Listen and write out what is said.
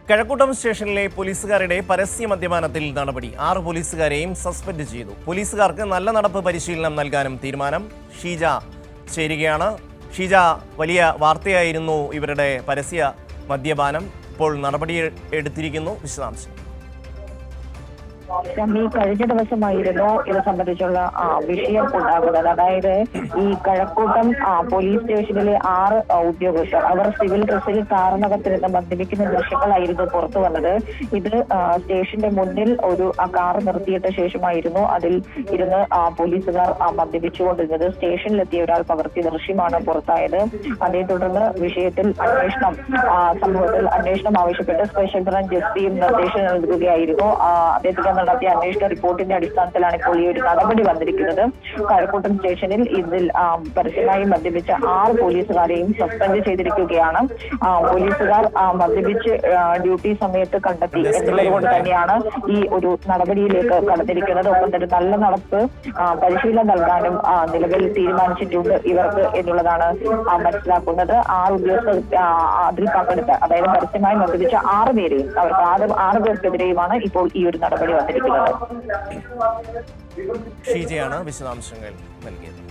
കഴക്കൂട്ടം സ്റ്റേഷനിലെ പോലീസുകാരുടെ പരസ്യ മദ്യപാനത്തിൽ നടപടി. 6 പോലീസുകാരെയും സസ്പെൻഡ് ചെയ്തു. പോലീസുകാർക്ക് നല്ല നടപ്പ് പരിശീലനം നൽകാനും തീരുമാനം. ഷീജ ചേരുകയാണ്. ഷീജ, വലിയ വാർത്തയായിരുന്നു ഇവരുടെ പരസ്യ മദ്യപാനം. ഇപ്പോൾ നടപടി എടുത്തിരിക്കുന്നു. വിശദാംശം. കഴിഞ്ഞ ദിവസമായിരുന്നു ഇത് സംബന്ധിച്ചുള്ള വിഷയം ഉണ്ടാകുന്നത്. അതായത് ഈ കഴക്കൂട്ടം പോലീസ് സ്റ്റേഷനിലെ 6 ഉദ്യോഗസ്ഥർ അവർ സിവിൽ ഡ്രസ്സിൽ കാറിനകത്തിരുന്ന് മദ്യപിക്കുന്ന ദൃശ്യങ്ങളായിരുന്നു പുറത്തു വന്നത്. ഇത് സ്റ്റേഷന്റെ മുന്നിൽ ഒരു കാർ നിർത്തിയിട്ട ശേഷമായിരുന്നു അതിൽ ഇരുന്ന് പോലീസുകാർ മദ്യപിച്ചുകൊണ്ടിരുന്നത്. സ്റ്റേഷനിലെത്തിയ ഒരാൾ പകർത്തിയ ദൃശ്യമാണ് പുറത്തായത്. അതേ തുടർന്ന് വിഷയത്തിൽ സംഭവത്തിൽ അന്വേഷണം ആവശ്യപ്പെട്ട് സ്പെഷ്യൽ ബ്രാഞ്ച് എസ്.പിയും നിർദ്ദേശം നൽകുകയായിരുന്നു. അദ്ദേഹത്തിന് നടത്തിയ അന്വേഷണ റിപ്പോർട്ടിന്റെ അടിസ്ഥാനത്തിലാണ് ഇപ്പോൾ ഈ ഒരു നടപടി വന്നിരിക്കുന്നത്. കഴക്കൂട്ടം സ്റ്റേഷനിൽ ഇതിൽ പരസ്യമായി മദ്യപിച്ച 6 പോലീസുകാരെയും സസ്പെൻഡ് ചെയ്തിരിക്കുകയാണ്. പോലീസുകാർ മദ്യപിച്ച് ഡ്യൂട്ടി സമയത്ത് കണ്ടെത്തി എന്നുള്ളത് കൊണ്ട് തന്നെയാണ് ഈ ഒരു നടപടിയിലേക്ക് കടന്നിരിക്കുന്നത്. ഒപ്പം തന്നെ നല്ല നടപ്പ് പരിശീലനം നൽകാനും നിലവിൽ തീരുമാനിച്ചിട്ടുണ്ട് ഇവർക്ക് എന്നുള്ളതാണ് മനസ്സിലാക്കുന്നത്. 6 ഉദ്യോഗസ്ഥർ അതിൽ പങ്കെടുത്ത, അതായത് പരസ്യമായി മദ്യപിച്ച 6 പേരെയും അവർക്ക് 6 പേർക്കെതിരെയുമാണ് ഇപ്പോൾ ഈ ഒരു നടപടി വന്നിരിക്കുന്നത്. ഷീജയാണ് വിശദാംശങ്ങൾ നൽകിയത്.